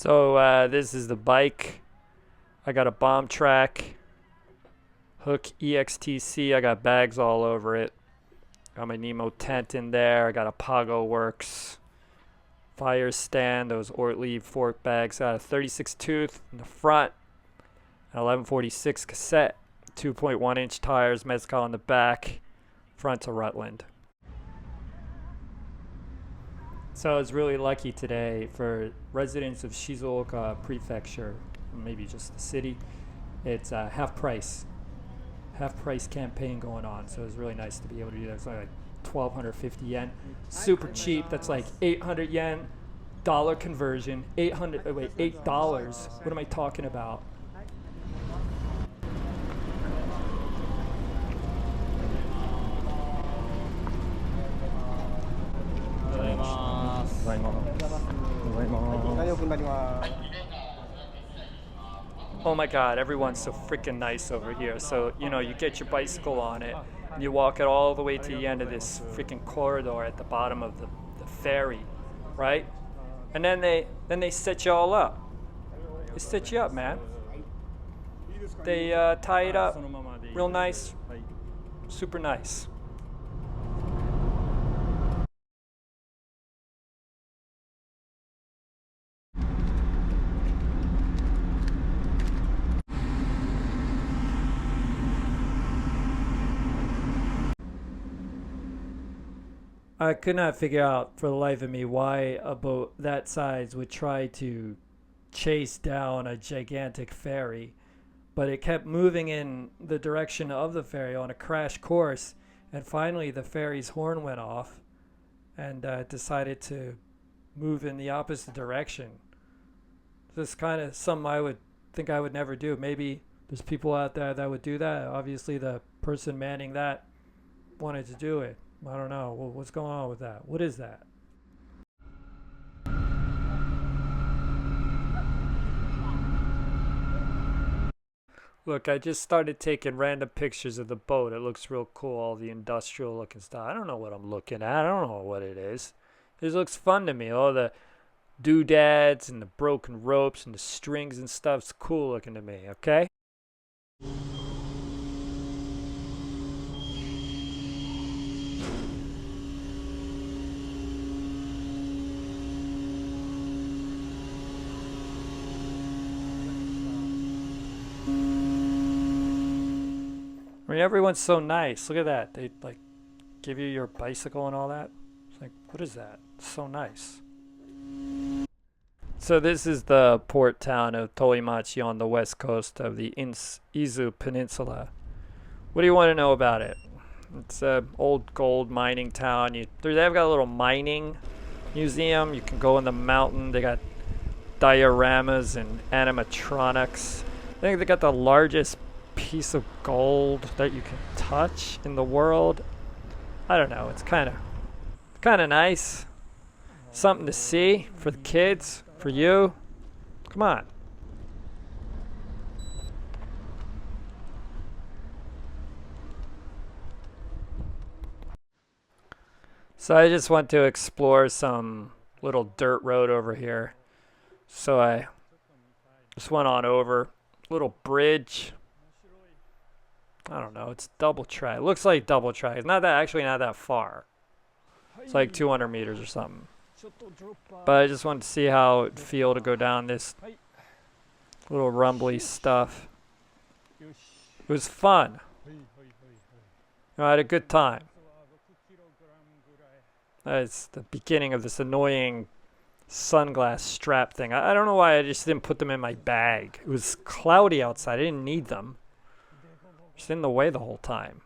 So this is the bike. I got a bomb track, Hook EXTC. I got bags all over it. Got my Nemo tent in there. I got a Pago Works fire stand. Those Ortlieb fork bags. Got a 36 tooth in the front. An 1146 cassette. 2.1 inch tires. Mezcal in the back. Front's a Rutland. So I was really lucky today for residents of Shizuoka Prefecture, maybe just the city. It's a half price campaign going on. So it was really nice to be able to do that. It's like 1,250 yen, super cheap. That's like 800 yen, dollar conversion. $8. What am I talking about? Oh my god, everyone's so freaking nice over here. So, you know, you get your bicycle on it, and you walk it all the way to the end of this freaking corridor at the bottom of the ferry, right? And then they set you all up. They set you up, man. They tie it up real nice, super nice. I could not figure out for the life of me why a boat that size would try to chase down a gigantic ferry, but it kept moving in the direction of the ferry on a crash course, and finally the ferry's horn went off and decided to move in the opposite direction. This is kind of something I would think I would never do. Maybe there's people out there that would do that. Obviously the person manning that wanted to do it. I don't know. What's going on with that? What is that? Look, I just started taking random pictures of the boat. It looks real cool, all the industrial looking stuff. I don't know what I'm looking at. I don't know what it is. It just looks fun to me. All the doodads and the broken ropes and the strings and stuff's cool looking to me, okay? I mean, everyone's so nice. Look at that. They like give you your bicycle and all that. It's like, what is that? It's so nice. So this is the port town of Toimachi on the west coast of the Izu Peninsula. What do you want to know about it? It's an old gold mining town. They've got a little mining museum. You can go in the mountain. They got dioramas and animatronics. I think they got the largest piece of gold that you can touch in the world. I don't know. It's kind of nice. Something to see for the kids, for you. Come on. So I just want to explore some little dirt road over here. So I just went on over. Little bridge. I don't know. It's double track. It looks like double track. It's not that far. It's like 200 meters or something. But I just wanted to see how it would feel to go down this little rumbly stuff. It was fun. I had a good time. It's the beginning of this annoying sunglass strap thing. I don't know why I just didn't put them in my bag. It was cloudy outside. I didn't need them. Just in the way the whole time.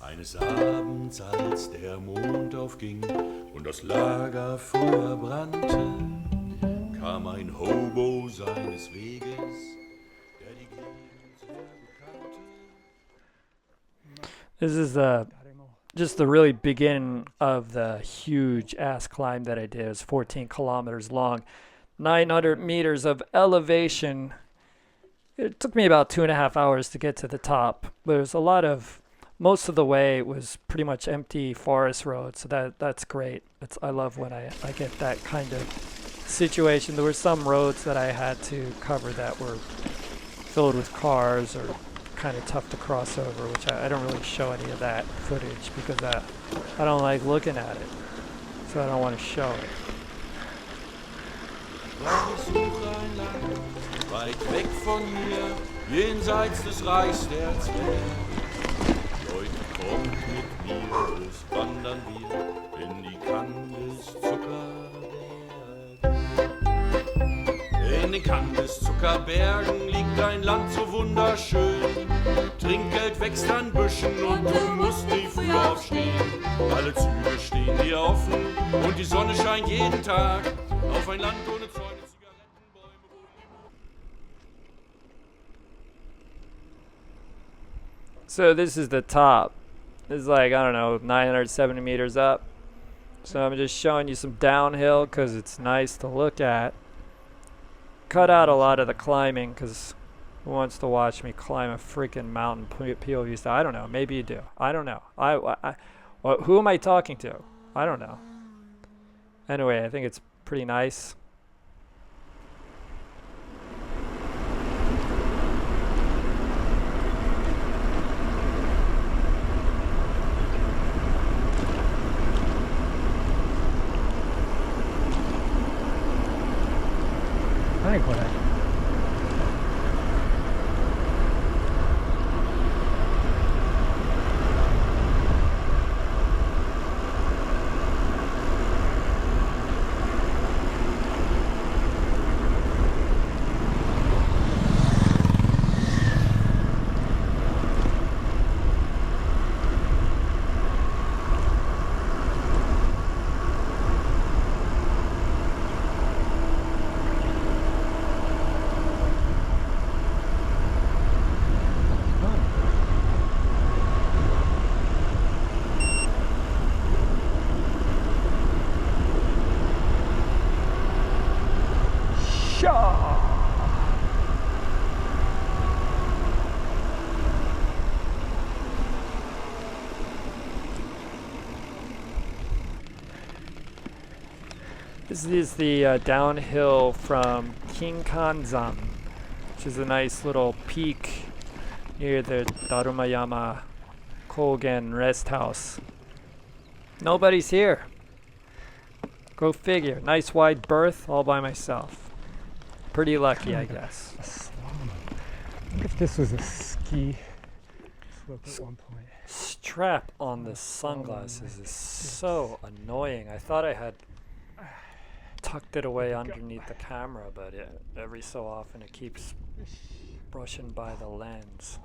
Eines Abends, als der Mond aufging und das Lagerfeuer brannte, kam ein Hobo seines Weges, der die Gegend sehr bekannte. This is the just the really beginning of the huge ass climb that I did. It was 14 kilometers long, 900 meters of elevation. It took me about 2.5 hours to get to the top. There's a lot of, most of the way it was pretty much empty forest road, so that's great. I love when I get that kind of situation. There were some roads that I had to cover that were filled with cars or kind of tough to cross over, which I don't really show any of that footage because I don't like looking at it, so I don't want to show it. Weit weg von hier, jenseits des Reichs der Zwerge. Leute, kommt mit mir, los wandern wir in die Kandiszuckerbergen. In den Kandiszuckerbergen liegt ein Land so wunderschön. Trinkgeld wächst an Büschen und du musst nie früh aufstehen. Alle Züge stehen dir offen und die Sonne scheint jeden Tag auf ein Land ohne Zäune. So this is the top. It's like, I don't know, 970 meters up. So I'm just showing you some downhill because it's nice to look at. Cut out a lot of the climbing because who wants to watch me climb a freaking mountain POV style? I don't know. Maybe you do. I don't know. Who am I talking to? I don't know. Anyway, I think it's pretty nice. This is the downhill from Kinkanzan, which is a nice little peak near the Darumayama Kogen rest house. Nobody's here. Go figure. Nice wide berth all by myself. Pretty lucky, I guess. I wonder if this was a ski slope at one point. Strap on the sunglasses is so annoying. I thought I had tucked it away underneath the camera, but every so often it keeps brushing by the lens.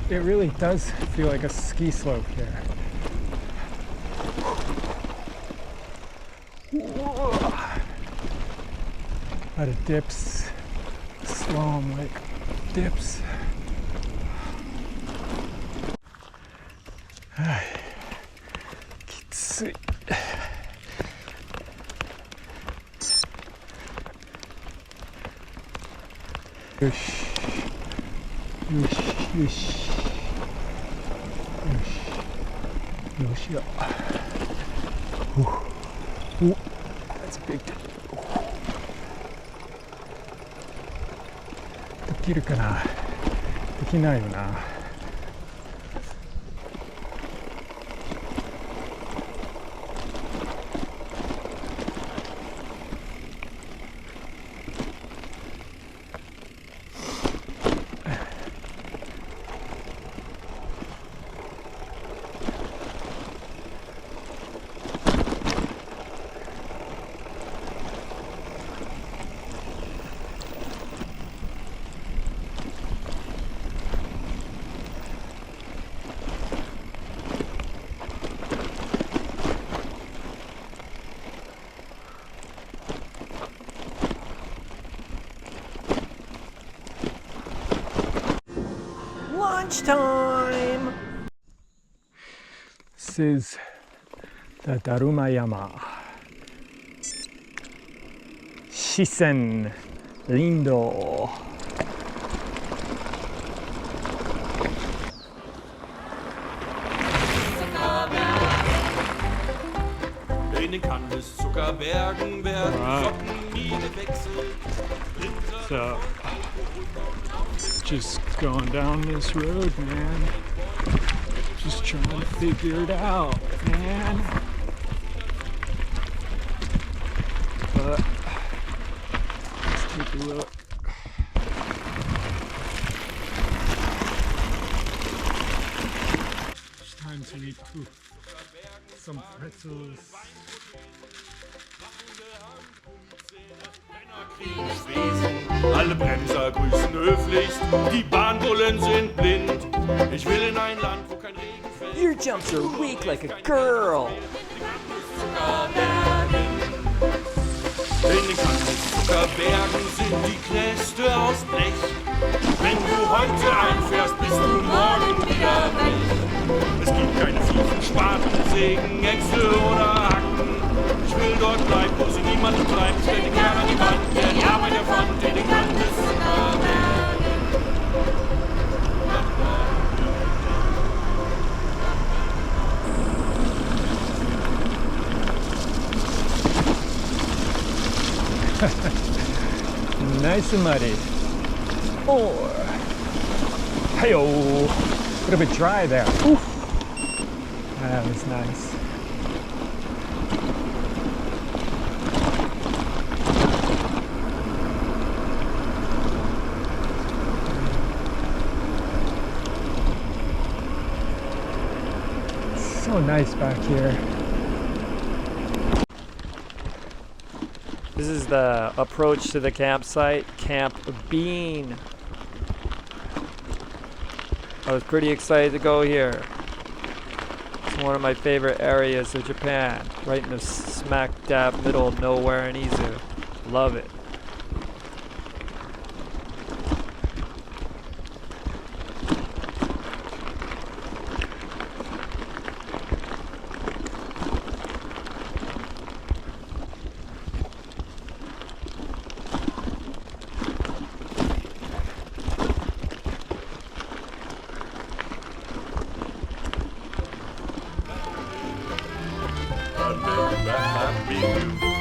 It really does feel like a ski slope here. Whoa. A lot of dips, slalom like dips. Kitsui. Yoshi. Yoshi. Yoshi. Yoshi. Ooh. That's a big dip. できるかな？できないよな。lunchtime! This is the Darumayama. Shisen Lindo. In den Kandiszuckerbergen werden Socken nie gewechselt. So, just going down this road, man. Just trying to figure it out, man. But let's take a look. It's time to eat some pretzels. Alle Bremser grüßen höflichst, die Bahnbullen sind blind. Ich will in ein Land, wo kein Regen fällt. Your jumps are weak like a girl. In den Kandiszuckerbergen sind die Knäste aus Blech. Wenn du heute einfährst, bist du morgen wieder weg. Es gibt keine Fliesen, Spaten, Sägen, Äxte oder Hacken. Ich will dort bleiben, wo sie niemanden treiben. Stell dich gerne an die Wand, der die Arbeit erfand, in den Kandiszuckerbergen. Nice and muddy. Oh, hey-o. A little bit dry there. Oof. That was nice. So nice back here. This is the approach to the campsite, Camp Bean. I was pretty excited to go here. It's one of my favorite areas of Japan, right in the smack dab middle of nowhere in Izu. Love it.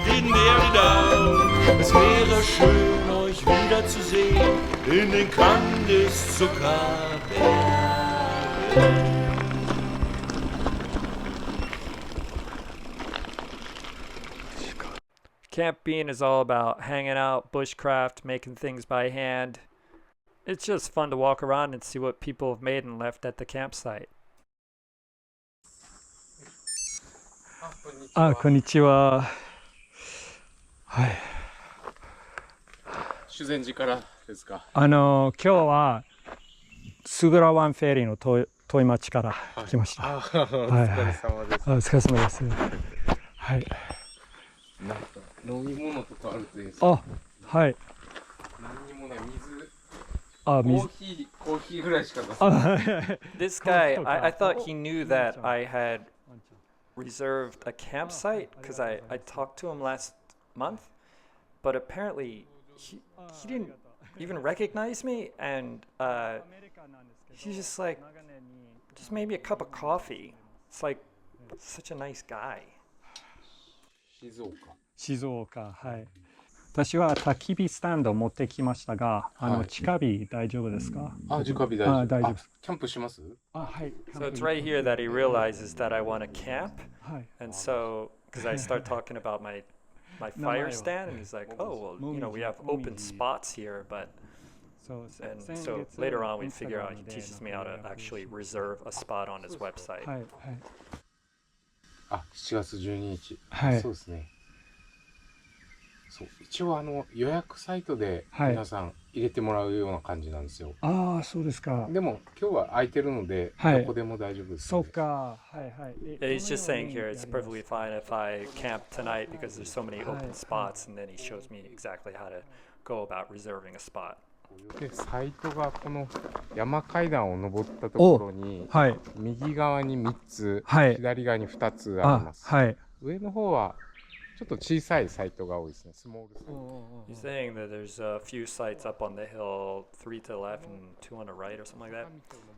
In der Down. Es wäre schön, euch wiederzusehen in den Kandiszuckerbergen. Camp Bean is all about hanging out, bushcraft, making things by hand. It's just fun to walk around and see what people have made and left at the campsite. こんにちは。はい。修善寺からですか。今日はスグラ湾フェリーの遠い町から来ました。お疲れ様です。お疲れ様です。はい。なんか飲み物とかあるといいですあ、はい。何にもない水。あ、水。コーヒーぐらいしか出せない。This guy, I thought he knew that I had reserved a campsite because I talked to him last month, but apparently he didn't even recognize me, and he's just like, just maybe a cup of coffee. It's like such a nice guy. 静岡、はい。私は焚き火スタンドを持ってきましたが、直火大丈夫ですか？直火大丈夫。大丈夫です。キャンプします？はい。So it's right here that he realizes that I want to camp, and so because I start talking about my fire stand, and he's like, oh well, you know, we have open spots here, but and so later on we figure out he teaches me how to actually reserve a spot on his website. はいはい。7月12日。はい。そうですね。そう一応予約サイトで皆さん入れてもらうような感じなんですよ。ああ、そうですか。でも今日は空いてるので、どこでも大丈夫です。そうか。はいはい。He's just saying here it's perfectly fine if I camp tonight because there's so many open spots, and then he shows me exactly how to go about reserving a spot. でサイトがこの山階段を登ったところに、はい。右側に3つ、はい。左側に2つあります。はい。上の方はちょっと小さいサイトが多いですね。スモールサイト。You're saying that there's a few sites up on the hill, 3 to the left and 2 on the right or something like that?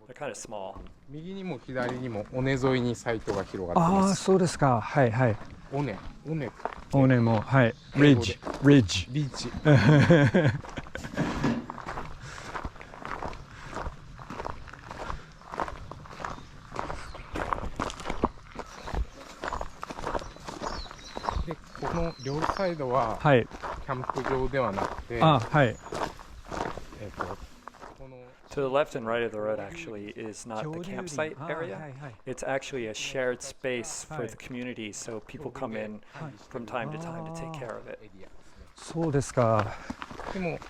They're kind of small. 右にも左にも尾根沿いにサイトが広がってます。ああ、そうですか。はいはい。尾根尾根も、はい。Ridge。リーチ。で、この両サイドは、はい。キャンプ場ではなくて、あ、はい。この To the left and right of the road actually is not the campsite area. It's actually a shared space for the community, so people come in from time to time to take care of it. そうですか。でも、こ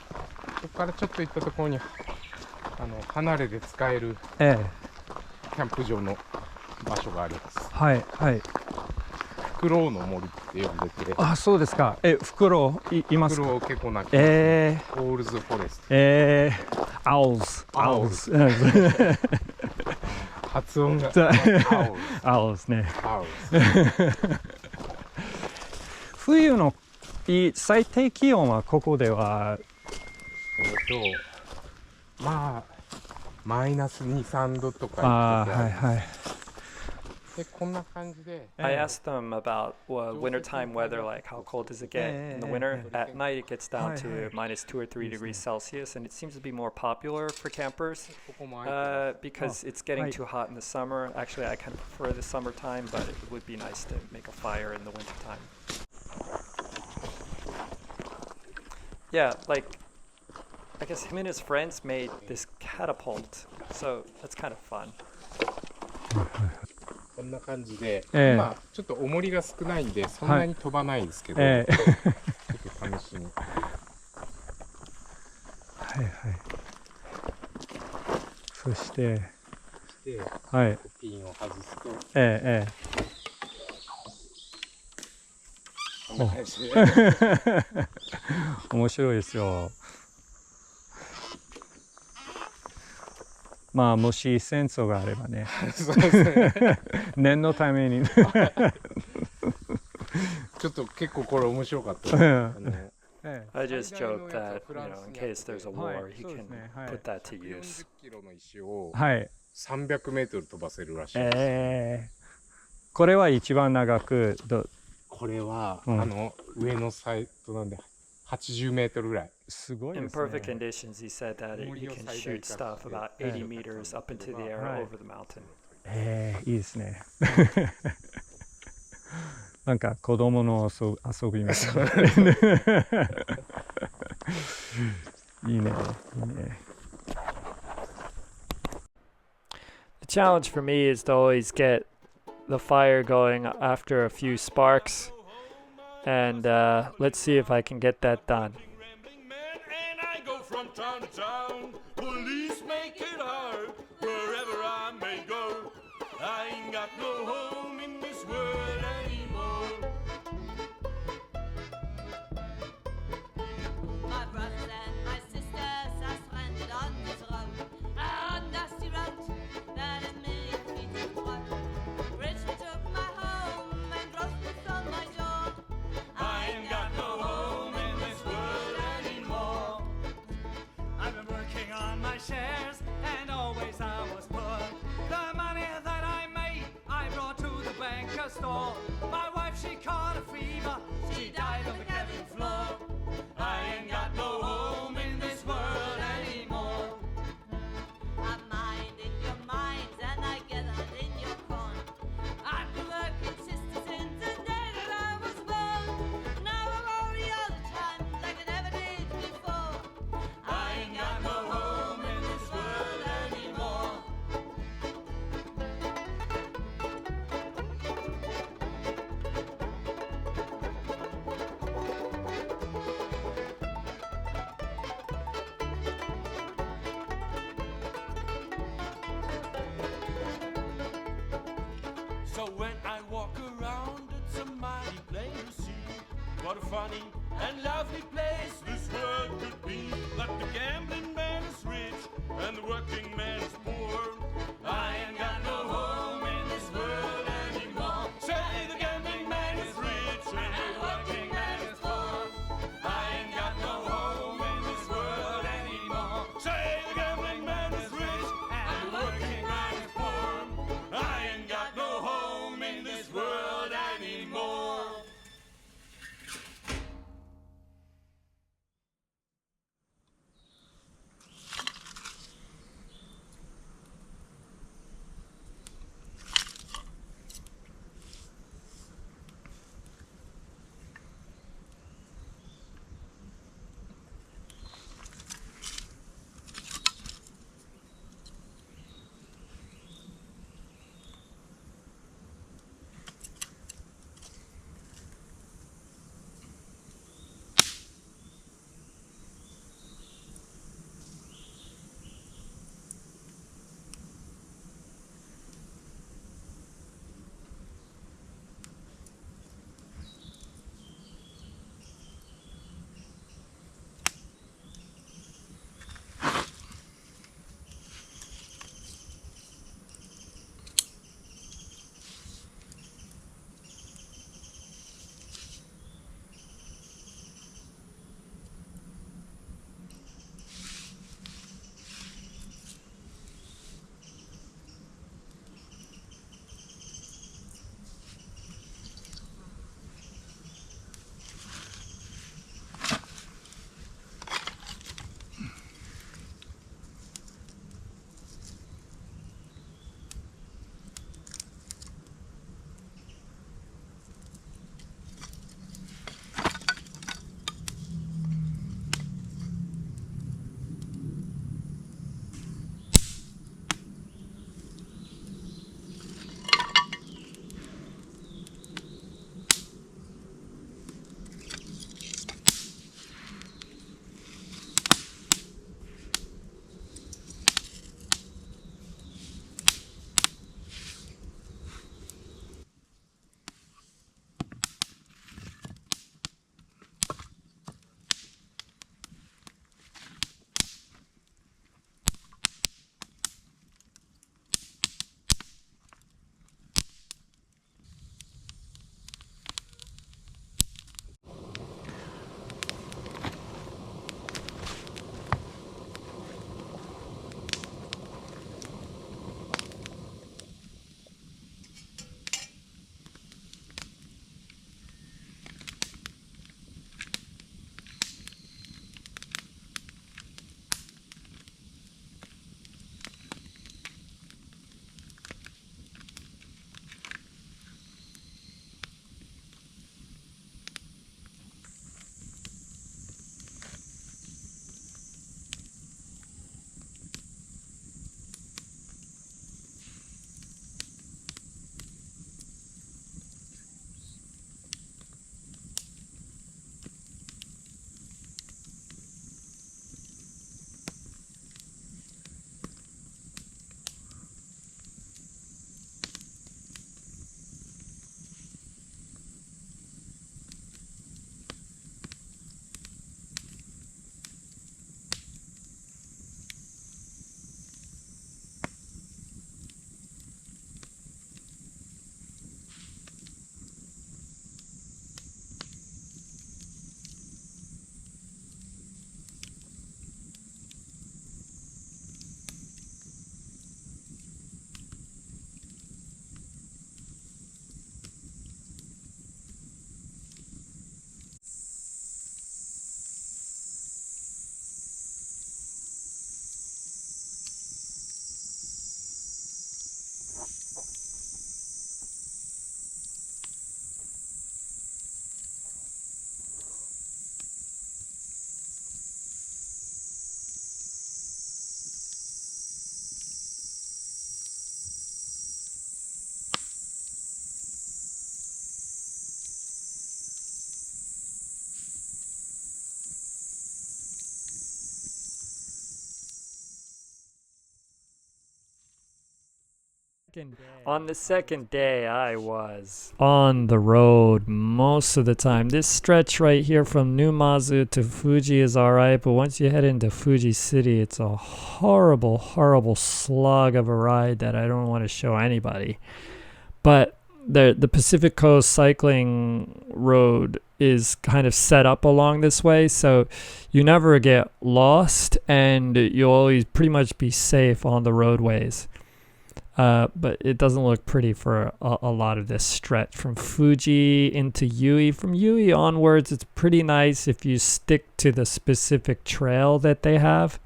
こからちょっと行ったところに離れで使えるキええ。ャンプ場の場所があります。はいはい。フクロウの森って呼んでて、あ、そうですか。フクロウいますか。フクロウ結構鳴きます。オールズフォレスト。Owls。発音がOwls ね。冬の最低気温はここではまあマイナス2、3度とか。はいはい。でこんな感じで。I asked them about wintertime weather, like how cold does it get in the winter? At night it gets down to minus 2 or 3 degrees Celsius, and it seems to be more popular for campers because it's getting too hot in the summer. Actually, I kind of prefer the summertime, but it would be nice to make a fire in the wintertime. Yeah, like I guess him and his friends made this catapult, so that's kind of fun. こんな感じで、今ちょっと重りが少ないんでそんなに飛ばないですけど、ちょっと試しに。はいはい。そして、はい。ピンを外すと、こんな感じで。面白いですよ。まあもし戦争があればね。そうですね。念のために。ちょっと結構これ面白かった。I just joke that, in case there's a war, he can put that to use. 40キロの石を300メートル飛ばせるらしいです。これは一番長くこれは、上のサイトなんで80メートルぐらい。すごいですね。In perfect conditions, he said that you can shoot stuff about 80 meters up into the air over the mountain. いいですね。なんか子供の遊びみたいな。いいね、いいね。The challenge for me is to always get the fire going after a few sparks, and let's see if I can get that done. From town to town, police make it hard wherever I may go. I ain't got no home in this world anymore. My brothers and my sisters are stranded on this road, a dusty road that a million feet is broad. Richmond took my home and Grossman stole my door. I ain't got no home in this world anymore. I've been working on my shares and always I was poor. The money that I made I brought to the banker's store. My wife she caught a fever, she died on the cabin floor. I ain't got no home in this world anymore. I'm minding your minds and I gathered in your corn. I've been working sister since the day that I was born. Now I'm already all the time like I never did before. I ain't got no home in this world anymore. So when I walk around, it's a mighty plain to see what a funny and lovely place this world could be. But the gambling man is rich and the working man is poor. I ain't got no home in this world anymore. Say the gambling man is rich and the working man is poor. I ain't got no home in this world anymore. Say the gambling man is rich and the working man is poor. I ain't got no home in this world anymore. On the second day, I was on the road most of the time. This stretch right here from Numazu to Fuji is alright, but once you head into Fuji City, it's a horrible, horrible slog of a ride that I don't want to show anybody. But the Pacific Coast cycling road is kind of set up along this way, so you never get lost and you'll always pretty much be safe on the roadways. But it doesn't look pretty for a lot of this stretch from Fuji into Yui. From Yui onwards, it's pretty nice if you stick to the specific trail that they have.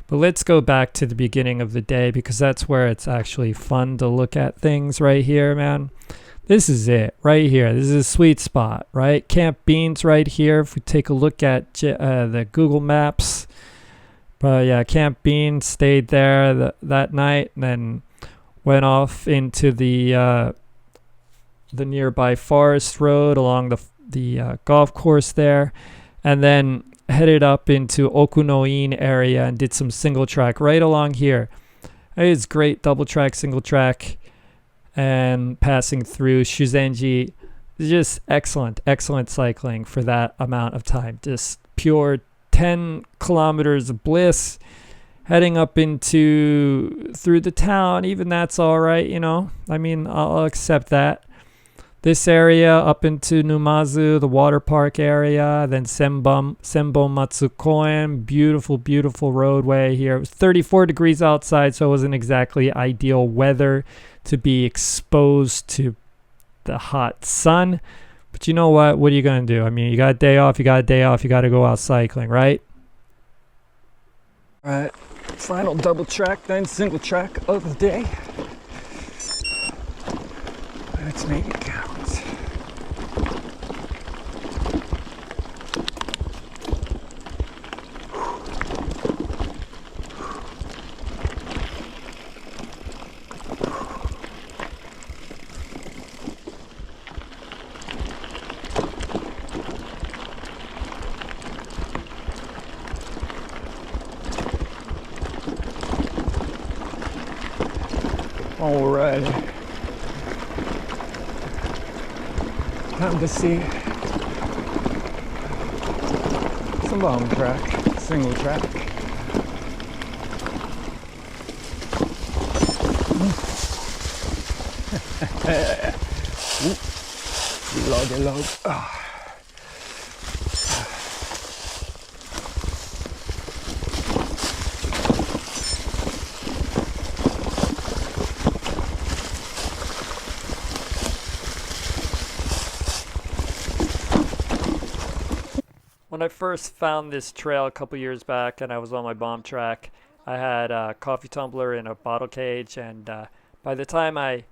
But let's go back to the beginning of the day, because that's where it's actually fun to look at things right here, man. This is it right here. This is a sweet spot, right? Camp Beans right here. If we take a look at the Google Maps. But yeah, Camp Beans stayed there that night, and then went off into the nearby forest road along the golf course there, and then headed up into Okunoin area and did some single track right along here. It's great double track, single track, and passing through Shuzenji. Just excellent cycling for that amount of time. Just pure 10 kilometers of bliss. Heading up through the town, even that's all right, you know. I mean, I'll accept that. This area up into Numazu, the water park area, then Senbon Matsu Koen, beautiful, beautiful roadway here. It was 34 degrees outside, so it wasn't exactly ideal weather to be exposed to the hot sun. But you know what? What are you going to do? I mean, you got a day off, you got to go out cycling, right? All right. Final double track, then single track of the day. Let's make it count. Alright, time to see some bomb track, single track. Log. When I first found this trail a couple years back and I was on my bomb track, I had a coffee tumbler in a bottle cage, and by the time I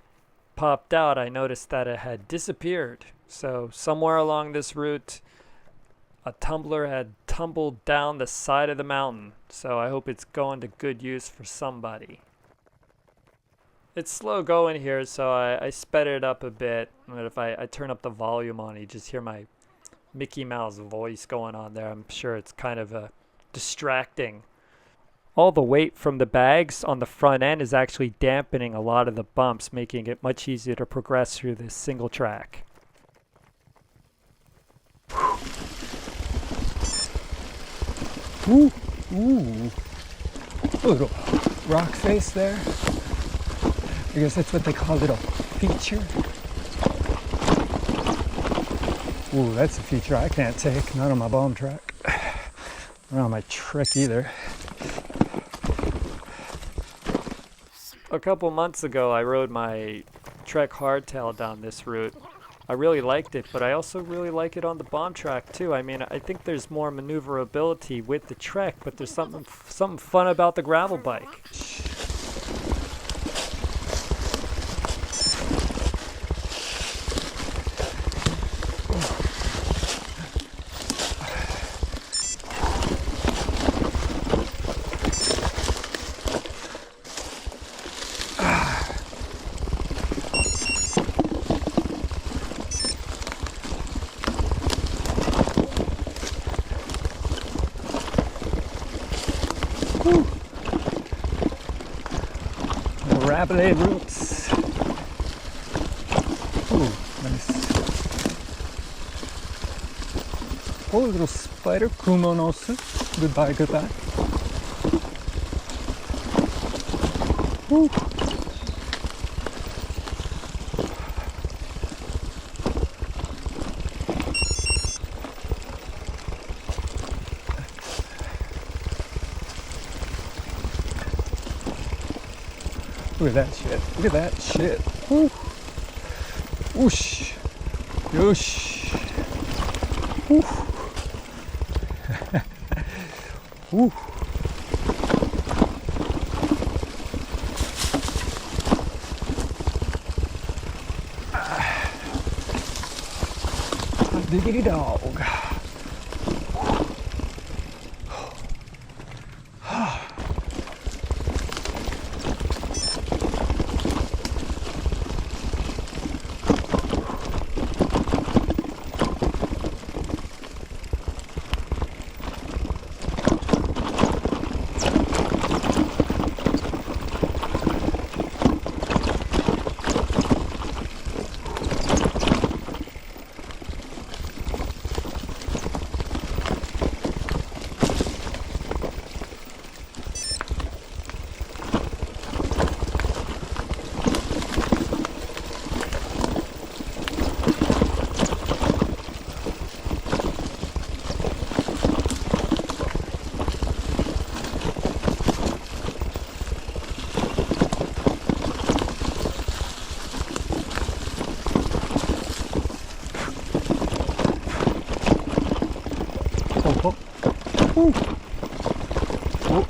popped out, I noticed that it had disappeared. So somewhere along this route, a tumbler had tumbled down the side of the mountain. So I hope it's going to good use for somebody. It's slow going here, so I sped it up a bit. But if I turn up the volume on, you just hear my Mickey Mouse voice going on there. I'm sure it's kind of distracting. All the weight from the bags on the front end is actually dampening a lot of the bumps, making it much easier to progress through this single track. Ooh, little rock face there. I guess that's what they call it, a feature. Ooh, that's a feature I can't take, not on my bomb track. Not on my trek either. A couple months ago, I rode my Trek hardtail down this route. I really liked it, but I also really like it on the bomb track too. I mean, I think there's more maneuverability with the Trek, but there's something fun about the gravel bike. Rapid roots. Oh, little spider, kumonosu, the bike Woo. Look at that shit. Look at that shit. Woo. Whoosh. Yosh. Woo. Woo. Diggity dog. Ooh. Oh.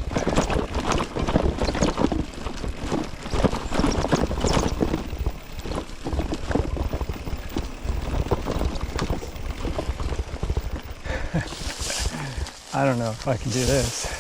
I don't know if I can do this.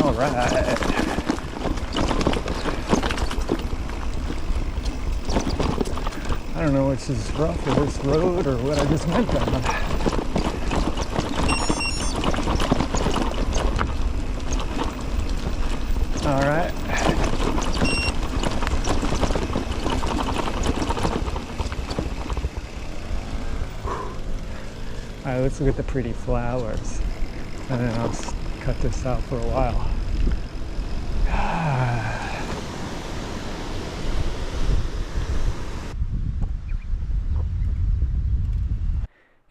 All right. I don't know which is rough or this road or what I just went on. All right. All right, let's look at the pretty flowers. And then I'll cut this out for a while.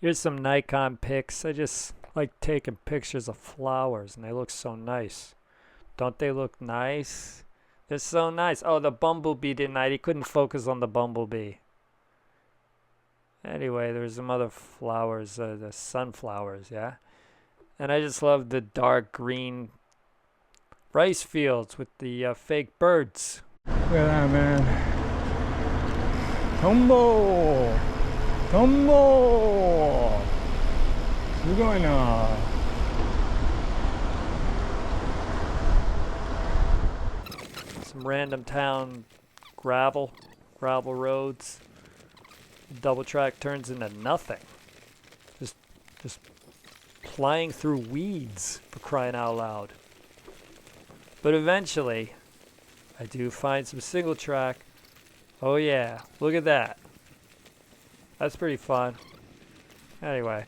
Here's some Nikon pics. I just like taking pictures of flowers and they look so nice. Don't they look nice? They're so nice. Oh, the bumblebee tonight. He couldn't focus on the bumblebee. Anyway, there's some other flowers, the sunflowers, yeah? And I just love the dark green rice fields with the fake birds. Look at that, man. Tombo! Tombo! Sugoi na. Some random town gravel roads. Double track turns into nothing. Just flying through weeds, for crying out loud. But eventually, I do find some single track. Oh yeah, look at that. That's pretty fun. Anyway.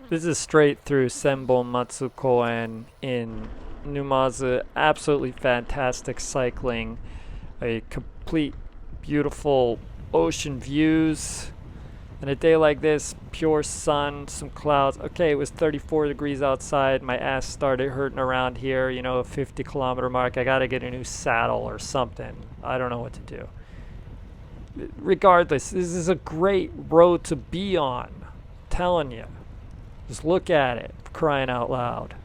This is straight through Senbon Matsukoen in Numazu. Absolutely fantastic cycling. A complete, beautiful ocean views. And a day like this, pure sun, some clouds. Okay, it was 34 degrees outside. My ass started hurting around here, you know, a 50-kilometer mark. I got to get a new saddle or something. I don't know what to do. Regardless, this is a great road to be on. I'm telling you. Just look at it, crying out loud.